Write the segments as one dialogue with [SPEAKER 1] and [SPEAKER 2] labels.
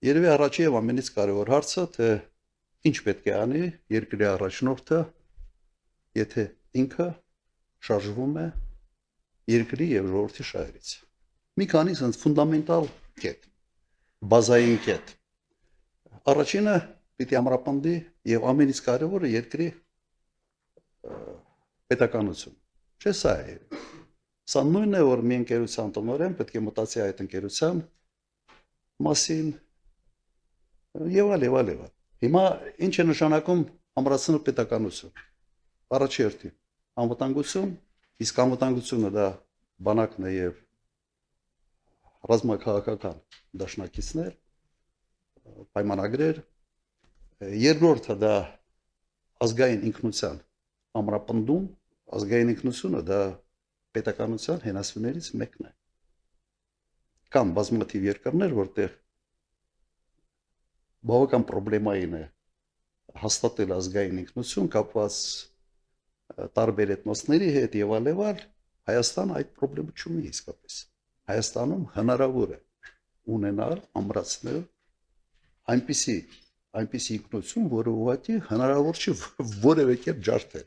[SPEAKER 1] Երևի առաջի եւ ամենից կարևոր հարցը թե ինչ պետք է անի երկրի առաջնորդը, եթե ինքը շարժվում է երկրի եւ ժողովրդի շահերից։ Մի քանի sense ֆունդամենտալ կետ, բազային կետ։ Առաջինը պիտի ամրապնդի եւ ամենից կարևորը երկրի պետականություն։ Չէ՞ սա է։ Սա նույնն է, որ մի ընկերության տնօրեն պետք է մտածի այդ ընկերության մասին եւ այլ։ Հիմա ինչ է նշանակում ամրացնել պետականություն։ Առաջի հերթին անվտանգություն, իսկ անվտանգությունը դա բանակն է եւ ռազմաքաղաքական դաշնակիցներ, պայմանագրեր, երկրորդը դա ազգային ինքնության ամրապնդում, ազգային ինքնությունը դա պետականության հենասյուներից մեկն է։ Կան բազմաթիվ երկրներ, որտեղ բավական պրոբլեմային է հաստատել ազգային ինքնություն կապված տարբեր էթնոսների հետ եւ այլ, Հայաստանը այդ պրոբլեմը չունի իսկապես։ Հայաստանում հնարավոր է ունենալ, ամրացնել այնպիսի ինքնություն, որը ուղղակի հնարավոր չի որևէ կերպ ջարդել։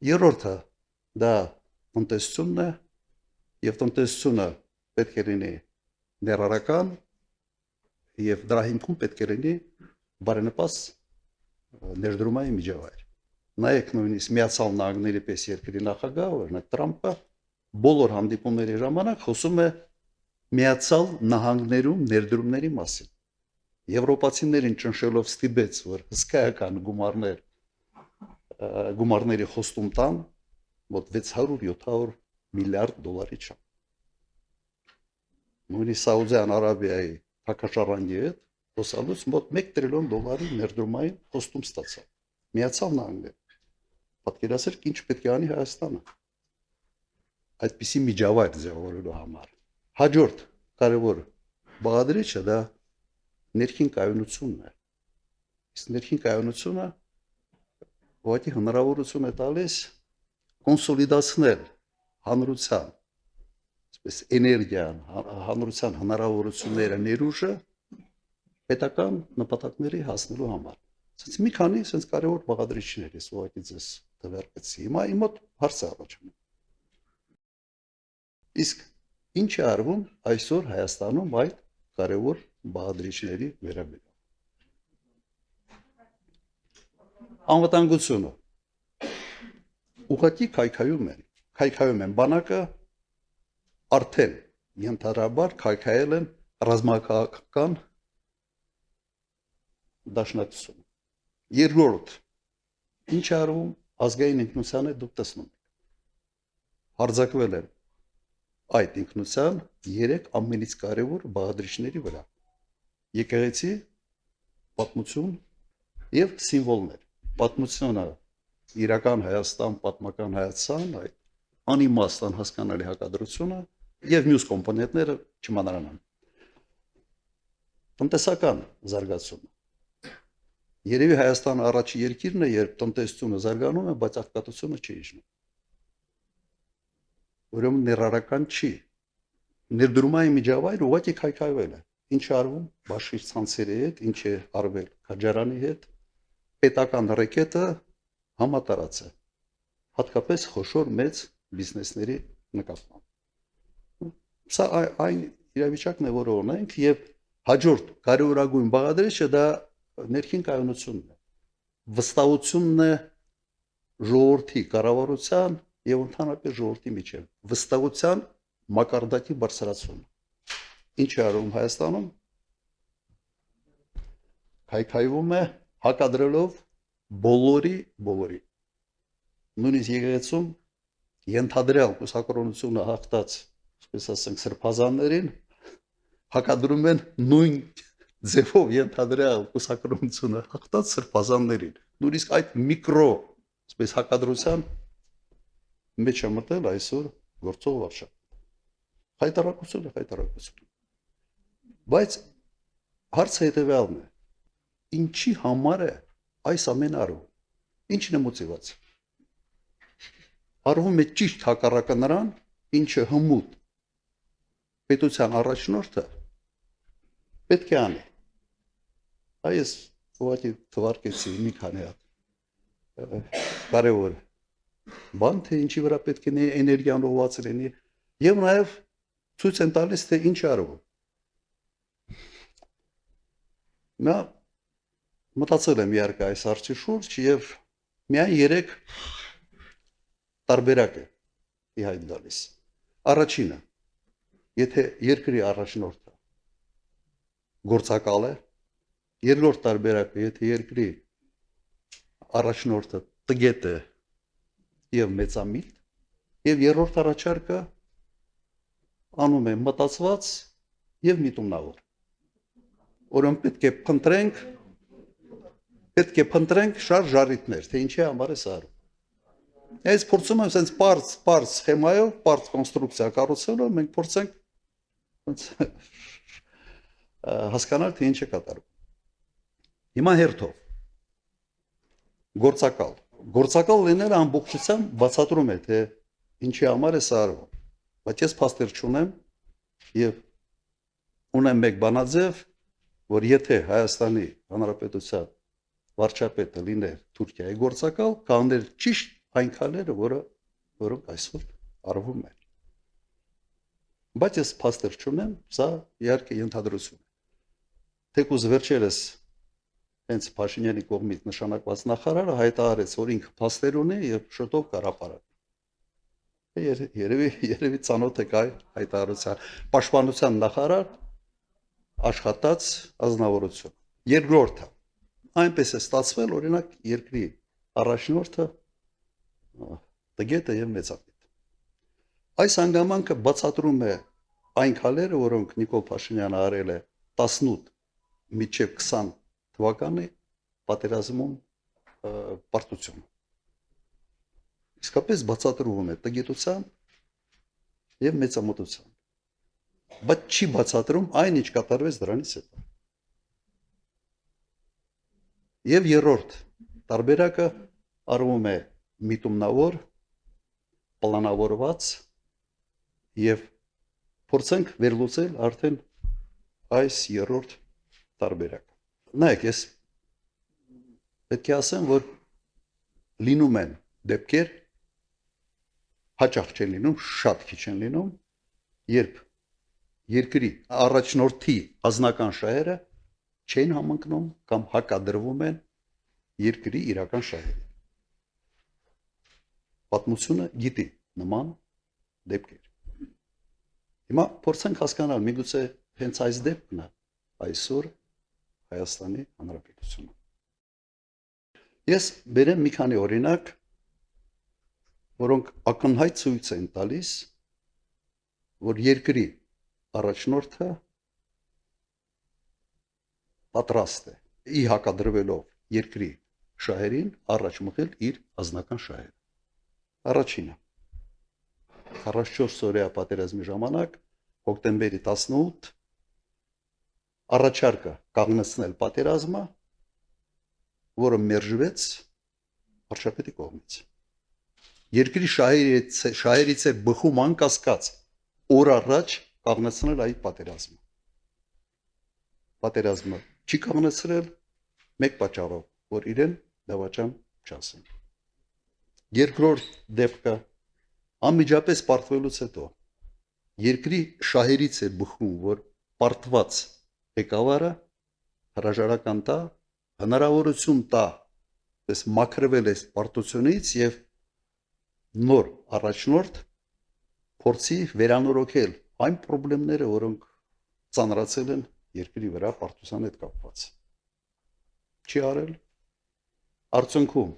[SPEAKER 1] Երրորդը դա տնտեսությունն է եւ տնտեսությունը պետք է լինի ներառական եւ դրա հիմքում պետք է լինի բարենպաստ ներդրումային միջավայր։ Նայեք նույնիսկ Միացյալ Նահանգների պես երկրի նախագահ, օրինակ Տրամպը, բոլոր հանդիպումների ժամանակ խոսում է Միացյալ Նահանգներում ներդրումների մասին։ Եվրոպացիներին ճնշելով ստիպեց, որ հսկայական գումարների խոստում տան, մոտ 600-700 միլիարդ դոլարի չափ։ Նույնիսկ Սաուդյան Արաբիայի Թակաշարանի հետ խոսալուց մոտ 1 տրիլիոն դոլարի ներդրումային խոստում ստացավ։ Միացյալ Նահանգները պատկերացրեք ինչ պետք է անի Հայաստանը այդպիսի միջավայր ձևավորելու համար։ Հաջորդ կարևոր բաղադրիչը դա ներքին կայունությունն է։ Իսկ ներքին կայունությունը ուղղակի հնարավորություն է տալիս կոնսոլիդացնել հանրության, այսպես էներգիան, հանրության հնարավորությունները, ներուժը պետական նպատակների հասնելու համար։ Սենց մի քանի սենց կարևոր բաղադրիչներ ես ուղղակի ձեզ դվերկեցի։ Հիմա իմ մոտ հարց է առաջանում։ Իսկ ինչ է արվում այսօր Հայաստանում այդ կարևոր բաղադրիչների վերաբերյալ։ Անվտանգությունը ուղղակի քայքայում են բանակը արդեն ենթադրաբար քայքայել են ռազմաքաղաքական դաշնակցությունը։ Երկրորդ, ինչ արվում ազգային ինքնության հետ դուք տեսնում եք։ Հարձակվել են այդ ինքնության 3 ամենից կարևոր բաղադրիչների վրա։ Եկեղեցի, պատմություն եւ սիմվոլներ։ Պատմությունը իրական Հայաստան, պատմական Հայաստան, այդ անիմաստ անհասկանալի հակադրությունը եւ մյուս կոմպոնենտները չմանրանան։ Տնտեսական զարգացումը։ Երևի Հայաստանը առաջի երկիրն է, երբ տնտեսությունը զարգանում է, բայց աղքատությունը չի իջնում։ Ուրեմն ներառական չի։ Ներդրումային միջավայրը ուղղակի քայքայվել է։ Ինչ արվում Բաշխի ցանցերի հետ, ինչ է արվել Քաջարանի հետ, պետական ռեկետը համատարած է։ Հատկապես խոշոր մեծ բիզնեսների նկատմամբ։ Սա այն իրավիճակն է, որը ունենք եւ հաջորդ կարևորագույն բաղադրիչը դա ներքին կայունությունն է։ Վստահությունն է ժողովրդի կառավարության եւ ընդհանրապես ժողովրդի միջեւ։ Վստահության մակարդակի բարձրացումը։ Ինչ է արվում Հայաստանում։ Քայքայվում է հակադրելով բոլորի։ Նույնիսկ եկեղեցում ենթադրյալ կուսակրոնությունը հաղթած, այսպես ասենք, սրբազաններին հակադրում են նույն ձևով ենթադրյալ կուսակրոնությունը հաղթած սրբազաններին։ Նույնիսկ այդ միկրո, այսպես հակադրության մեջ է մտել այսօր գործող վարչապետ։ Խայտարակություն։ Բայց հարցը հետևյալն է. ինչի համար է այս ամենը արվում։ Ինչն է մոտիվացիան։ Արվում է ճիշտ հակառակը նրան, ինչը հմուտ պետության առաջնորդը պետք է անի։ Այս ուղղակի թվարկեցի մի քանի հատ կարևոր բան, թե ինչի վրա պետք է էներգիան ուղղված լինի, եւ նաեւ ցույց են տալիս, թե ինչ արվում։ Նա մտածել եմ իհարկե այս հարցի շուրջ եւ միայն 3 տարբերակ է հայտ տալիս։ Առաջինը, եթե երկրի առաջնորդը գործակալ է, երկրորդ տարբերակը, եթե երկրի առաջնորդը տգետ է եւ մեծամիտ, եւ երրորդ առաջարկը անում է մտածված եւ միտումնավոր։ Որոնք պետք է փնտրենք շարժ ժառիթներ, թե ինչի համար է սա արվում։ Այս փորձում եմ sense parts սխեմայով, parts կոնստրուկցիա կառուցելով մենք փորձենք հասկանալ, թե ինչ է կատարվում։ Հիմա հերթով գործակալ լինելը ամբողջությամբ բացատրում է, թե ինչի համար է սա արվում։ Բայց ես փաստեր չունեմ եւ ունեմ մեկ բանաձև, որ եթե Հայաստանի Հանրապետության վարչապետը լիներ Թուրքիայի գործակալ, կաներ ճիշտ այն քայլերը, որոնք այսօր արվում են։ Բայց ես փաստեր չունեմ, սա իհարկե ենթադրություն է։ Թեկուզ վերջերս հենց Փաշինյանի կողմից նշանակված նախարարը հայտարարեց, որ ինքը փաստեր ունի եւ շուտով կհրապարակի։ Երևի ցանոթ եք այ հայտարարության։ Պաշտպանության նախարար աշխատած ազնվորություն։ Երկրորդը, այնպես է ստացվել, օրինակ, երկրի առաջնորդը տգետ է եւ մեծամիտ։ Այս հանգամանքը բացատրում է այն քայլերը, որոնք Նիկոլ Փաշինյանը արել է 18 մինչև 20 թվականի պատերազմում պարտություն։ Իսկապես բացատրվում է տգետության եւ մեծամտության։ Բայց չի բացատրում այն, ինչ կատարվեց դրանից հետո։ Եվ երրորդ տարբերակը արվում է միտումնավոր, պլանավորված եւ փորձենք վերլուծել արդեն այս երրորդ տարբերակը։ Նայեք, ես պետք է ասեմ, որ լինում են դեպքեր, հաճախ չեն լինում, շատ քիչ են լինում, երբ երկրի առաջնորդի ազնական շահերը չեն համընկնում կամ հակադրվում են երկրի իրական շահերին։ Պատմությունը գիտի նման դեպքեր։ Հիմա փորձենք հասկանալ, միգուցե հենց այս դեպքն է այսօր Հայաստանի Հանրապետությունում։ Ես բերեմ մի քանի օրինակ, որոնք ակնհայտ ցույց են տալիս, որ երկրի առաջնորդը պատրաստ է ի հակադրվելով երկրի շահերին առաջ մղել իր ազնական շահերը։ Առաջինը 44 օրյա պատերազմի ժամանակ հոկտեմբերի 18 առաջարկը կանգնեցնել պատերազմը, որը մերժվեց վարչապետի կողմից։ Երկրի շահերից է բխում անկասկած օր առաջ կանգնեցնել այդ պատերազմը։ Պատերազմը չի կանգնեցրել մեկ պատճառով, որ իրեն դավաճան չասեն։ Երկրորդ դեպքը անմիջապես պարտվելուց հետո երկրի շահերից է բխում, որ պարտված ղեկավարը հրաժարական տա, հնարավորություն տա, պես մաքրվել է պարտությունից եւ նոր առաջնորդ փորձի վերանորոգել այն խնդիրները, որոնք ծանրացել են երկրի վրա պարտության հետ կապված։ Չի արել։ Արդյունքում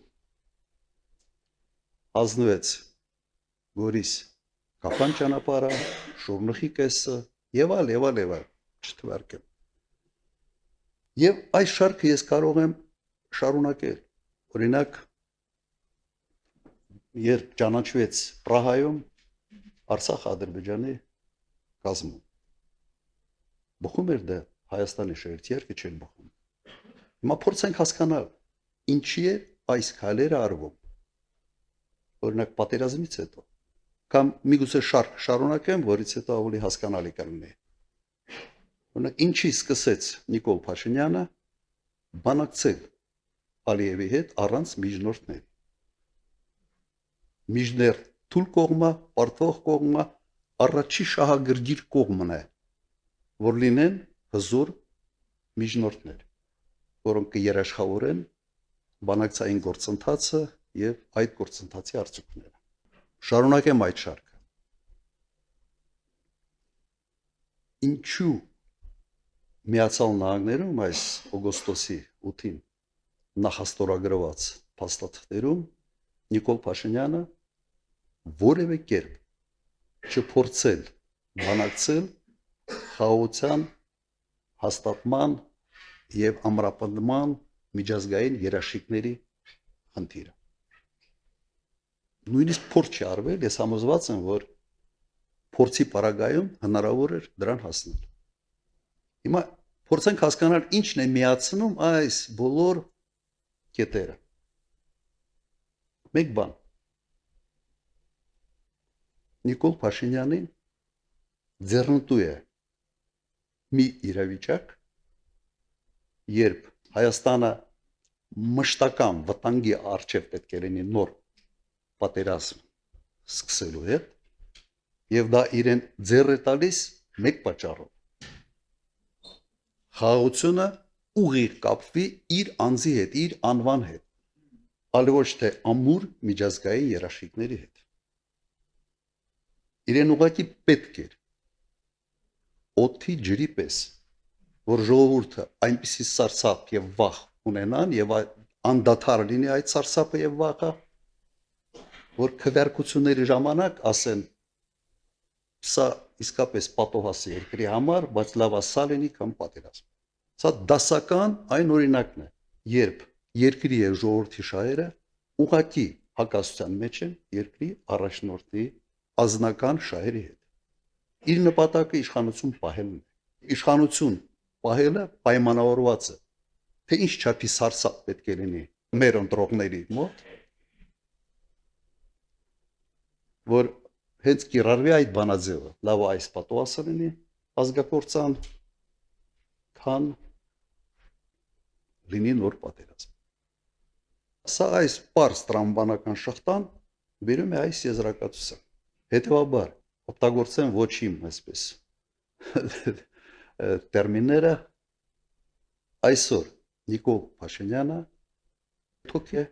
[SPEAKER 1] ազնվեց Գորիս Կապան ճանապարհը, Շորնուխի կեսը եւ այլ չթվարկեմ։ Եվ այս շարքը ես կարող եմ շարունակել։ Օրինակ, երբ ճանաչվեց Պրահայում Արցախ-Ադրբեջանի կազմում, բխում էր դա Հայաստանի շերտի երկը չեն բխում։ Հիմա փորձենք հասկանալ, ինչի է այս քայլերը արվում։ Օրինակ պատերազմից հետո, կամ միգուցե շարք շարունակեմ, որից հետո ավելի հասկանալի կլինի։ Օրինակ ինչի սկսեց Նիկոլ Փաշինյանը բանակցել Ալիևի հետ առանց միջնորդների։ Միջներ թույլ կողմը, պարտվող կողմը առաջի շահագրգիռ կողմն է, որ լինեն հզոր միջնորդներ, որոնք կերաշխավորեն բանակցային գործընթացը եւ այդ գործընթացի արդյունքները։ Շարունակեմ այդ շարքը։ Ինչու Միացյալ Նահանգներում այս օգոստոսի 8-ին նախաստորագրված փաստաթղթերում Նիկոլ Փաշինյանը որևէ կերպ չփորձել բանակցել խաղաղության հաստատման եւ ամրապնդման միջազգային երաշխիքների խնդիրը։ Նույնիսկ փորձ չի արվել, ես համոզված եմ, որ փորձի պարագայում հնարավոր էր դրան հասնել։ Հիմա փորձենք հասկանալ ինչն է միացնում այս բոլոր կետերը։ Մեկ բան։ Նիկոլ Փաշինյանին ձեռնտու է մի իրավիճակ, երբ Հայաստանը մշտական վտանգի առջև պետք է լինի նոր պատերազմ սկսելու հետ, եւ դա իրեն ձեռ է տալիս մեկ պատճառով։ Խաղաղությունը ուղիղ կապվի իր անձի հետ, իր անվան հետ, այլ ոչ թե ամուր միջազգային երաշխիքների հետ։ Իրեն ուղղակի պետք էր օդի ջրի պես, որ ժողովուրդը այնպիսի սարսափ եւ վախ ունենան եւ անդադար լինի այդ սարսափը եւ վախը, որ քվեարկությունների ժամանակ ասեն սա իսկապես պատոհաս է երկրի համար, բայց լավ է սա լինի կամ պատերազմ։ Սա դասական այն օրինակն է, երբ երկրի եւ ժողովրդի շահերը ուղղակի հակասության մեջ են երկրի առաջնորդի ազնական շահերի հետ։ Իր նպատակը իշխանություն պահելն է։ Իշխանություն պահելը պայմանավորված է, թե ինչ չափի սարսափ պետք է լինի մեր ընտրողների մոտ, որ հենց կիրառվի այդ բանաձևը, լավ այս պատոհասը լինի ազգակործան, քան լինի նոր պատերազմ։ Սա այս պարզ տրամաբանական շղթան բերում է այս եզրակացության։ Հետևաբար օգտագործեն ոչ իմ այսպես տերմինները, այսօր Նիկոլ Փաշինյանը թոք է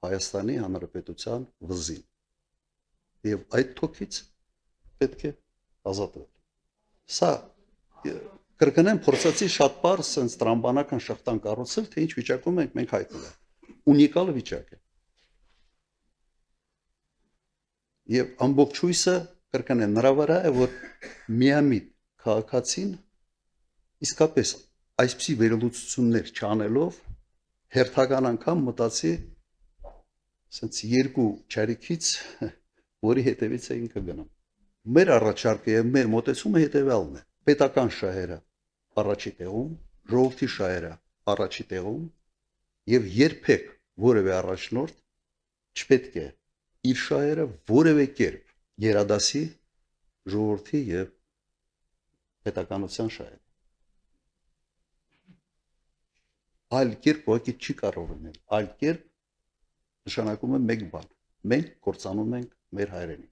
[SPEAKER 1] Հայաստանի Հանրապետության վզին եւ այդ թոքից պետք է ազատվել։ Սա կրկնեմ, փորձեցի շատ բարձ sense տրամաբանական շղթան կառուցել, թե ինչ վիճակում ենք մենք հայտնվել։ Ունիկալ վիճակ է։ Եվ ամբողջ հույսը կրկնեմ նրա վրա է, որ միամիտ քաղաքացին իսկապես այսպիսի վերլուծություններ չանելով հերթական անգամ մտածի sense երկու չարիքից, որի հետևից է ինքը գնում։ Մեր առաջարկը եւ մեր մոտեցումը հետեւյալն է. պետական շահերը առաջի տեղում, ժողովրդի շահերը առաջի տեղում եւ երբեք որևէ առաջնորդ չպետք է իր շահերը որևէ կերպ գերադասի ժողովրդի եւ պետականության շահերը։ Այլ կերպ ոքի չի կարող լինել, այլ կերպ նշանակում է մեկ բան. մենք կործանում ենք մեր հայրենիքը։